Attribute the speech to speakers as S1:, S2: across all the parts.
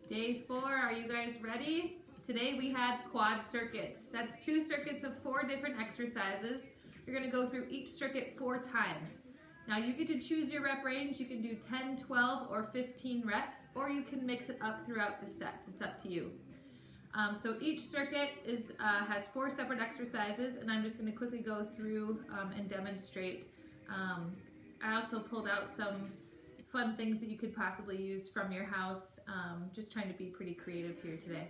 S1: Day 4, are you guys ready? Today we have quad circuits. That's 2 circuits of 4 different exercises. You're going to go through each circuit 4 times. Now you get to choose your rep range. You can do 10, 12, or 15 reps, or you can mix it up throughout the sets. It's up to you. So each circuit has 4 separate exercises, and I'm just going to quickly go through and demonstrate. I also pulled out some fun things that you could possibly use from your house, just trying to be pretty creative here today.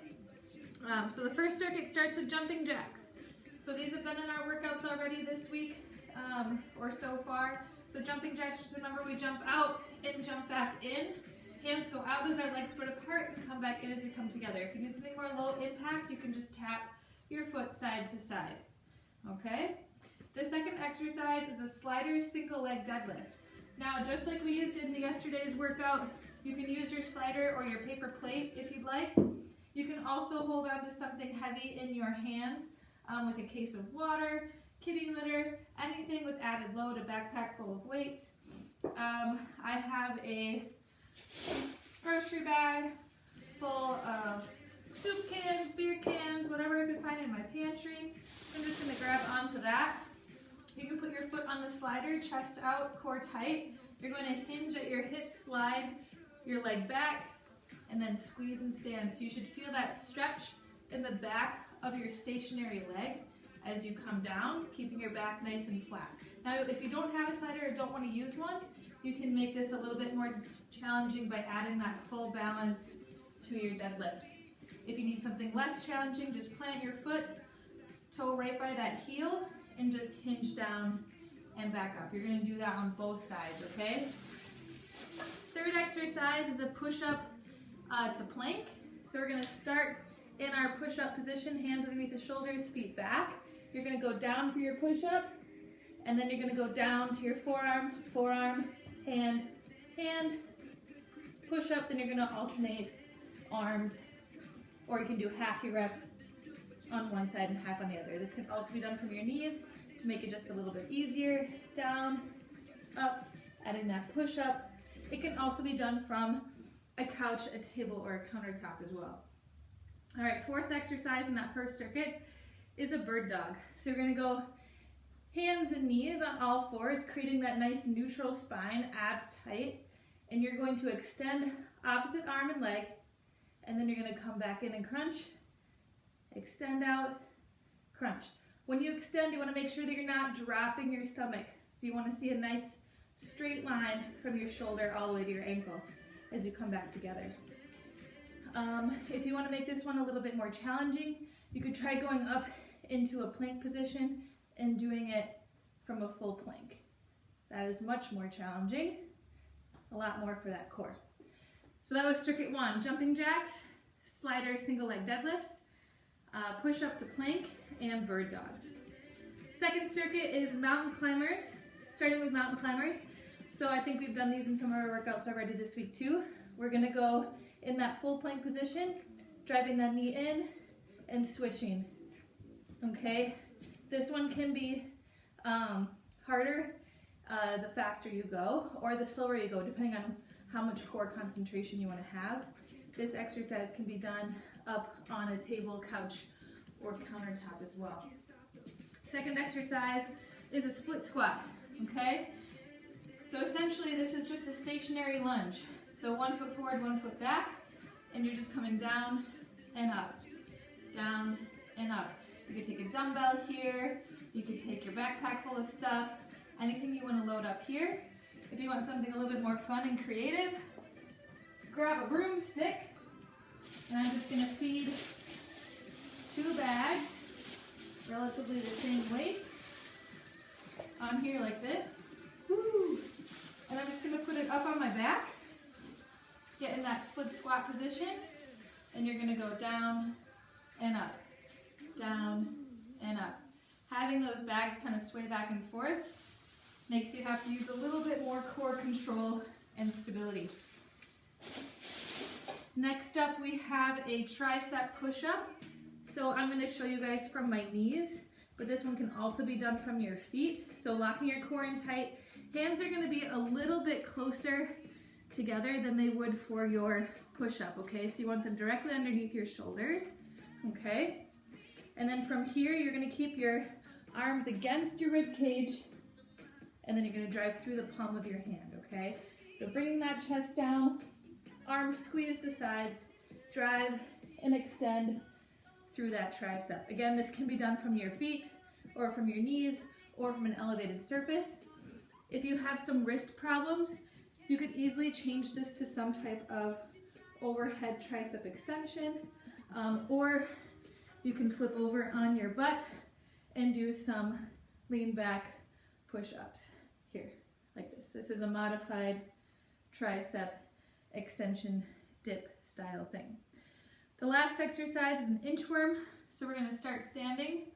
S1: So the first circuit starts with jumping jacks. So these have been in our workouts already this week or so far. So jumping jacks, just remember we jump out and jump back in. Hands go out as our legs spread apart and come back in as we come together. If you need something more low impact, you can just tap your foot side to side. Okay? The second exercise is a slider single leg deadlift. Now, just like we used in yesterday's workout, you can use your slider or your paper plate if you'd like. You can also hold on to something heavy in your hands, like a case of water, kitty litter, anything with added load, a backpack full of weights. I have a grocery bag full of soup cans, beer cans, whatever I could find in my pantry. I'm just going to grab onto that. You can put your foot on the slider, chest out, core tight. You're going to hinge at your hips, slide your leg back, and then squeeze and stand. So you should feel that stretch in the back of your stationary leg as you come down, keeping your back nice and flat. Now, if you don't have a slider or don't want to use one, you can make this a little bit more challenging by adding that full balance to your deadlift. If you need something less challenging, just plant your foot, toe right by that heel, and just hinge down and back up. You're going to do that on both sides, okay? Third exercise is a push-up to plank. So we're going to start in our push-up position, hands underneath the shoulders, feet back. You're going to go down for your push-up, and then you're going to go down to your forearm, forearm, hand, hand, push-up. Then you're going to alternate arms, or you can do half your reps on one side and half on the other. This can also be done from your knees to make it just a little bit easier. Down, up, adding that push-up. It can also be done from a couch, a table, or a countertop as well. All right, fourth exercise in that first circuit is a bird dog. So you're going to go hands and knees on all fours, creating that nice neutral spine, abs tight, and you're going to extend opposite arm and leg, and then you're going to come back in and crunch. Extend out, crunch. When you extend, you want to make sure that you're not dropping your stomach. So you want to see a nice straight line from your shoulder all the way to your ankle as you come back together. If you want to make this one a little bit more challenging, you could try going up into a plank position and doing it from a full plank. That is much more challenging, a lot more for that core. So that was circuit 1, jumping jacks, slider single leg deadlifts, push up to plank, and bird dogs. Second circuit is mountain climbers, starting with mountain climbers. So I think we've done these in some of our workouts already this week too. We're gonna go in that full plank position, driving that knee in and switching, okay? This one can be harder the faster you go or the slower you go, depending on how much core concentration you wanna have. This exercise can be done up on a table, couch, or countertop as well. Second exercise is a split squat, okay? So essentially this is just a stationary lunge. So 1 foot forward, 1 foot back, and you're just coming down and up, down and up. You could take a dumbbell here, you could take your backpack full of stuff, anything you want to load up here. If you want something a little bit more fun and creative, grab a broomstick, and I'm just going to feed 2 bags, relatively the same weight, on here like this. Woo. And I'm just going to put it up on my back, get in that split squat position, and you're going to go down and up, down and up. Having those bags kind of sway back and forth makes you have to use a little bit more core control and stability. Next up, we have a tricep push-up. So I'm going to show you guys from my knees, but this one can also be done from your feet. So locking your core in tight, hands are going to be a little bit closer together than they would for your push-up, okay? So you want them directly underneath your shoulders, okay? And then from here, you're gonna keep your arms against your rib cage, and then you're gonna drive through the palm of your hand, okay? So bringing that chest down, arms squeeze the sides, drive and extend through that tricep. Again, this can be done from your feet or from your knees or from an elevated surface. If you have some wrist problems, you could easily change this to some type of overhead tricep extension, or you can flip over on your butt and do some lean back push-ups here, like this. This is a modified tricep extension dip style thing. The last exercise is an inchworm. So we're gonna start standing,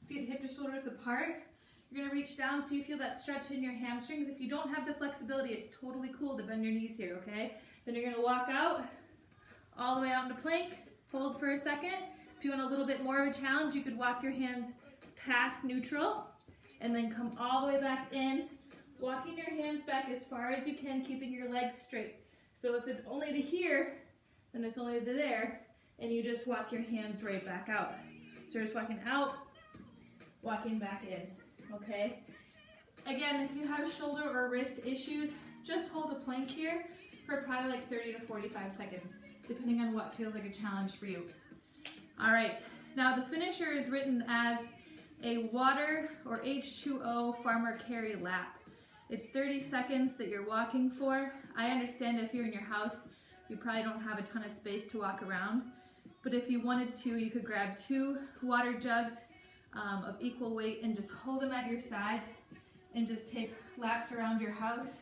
S1: feet hip to shoulders apart. You're gonna reach down so you feel that stretch in your hamstrings. If you don't have the flexibility, it's totally cool to bend your knees here, okay? Then you're gonna walk out, all the way out into plank, hold for a second. If you want a little bit more of a challenge, you could walk your hands past neutral and then come all the way back in, walking your hands back as far as you can, keeping your legs straight. So if it's only to here, then it's only to there, and you just walk your hands right back out. So you're just walking out, walking back in, okay? Again, if you have shoulder or wrist issues, just hold a plank here for probably like 30 to 45 seconds, depending on what feels like a challenge for you. All right, now the finisher is written as a water or H2O farmer carry lap. It's 30 seconds that you're walking for. I understand if you're in your house, you probably don't have a ton of space to walk around, but if you wanted to, you could grab 2 water jugs of equal weight and just hold them at your sides and just take laps around your house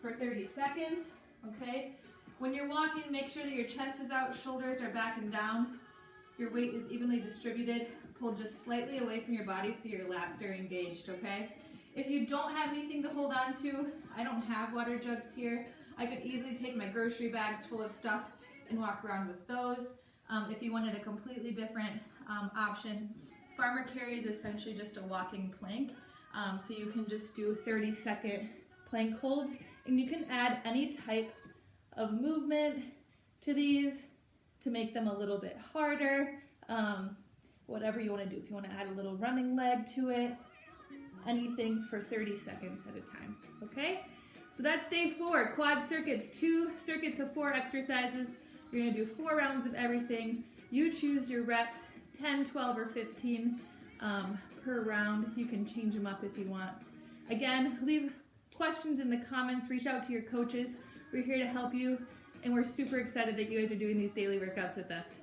S1: for 30 seconds, okay? When you're walking, make sure that your chest is out, shoulders are back and down, your weight is evenly distributed, pull just slightly away from your body so your lats are engaged, okay? If you don't have anything to hold on to, I don't have water jugs here, I could easily take my grocery bags full of stuff and walk around with those. If you wanted a completely different option, farmer carry is essentially just a walking plank. So you can just do 30-second plank holds, and you can add any type of movement to these to make them a little bit harder, whatever you want to do. If you want to add a little running leg to it, anything for 30 seconds at a time, okay? So that's day 4, quad circuits, 2 circuits of 4 exercises. You're gonna do 4 rounds of everything. You choose your reps, 10, 12, or 15 per round. You can change them up if you want. Again, leave questions in the comments, reach out to your coaches. We're here to help you, and we're super excited that you guys are doing these daily workouts with us.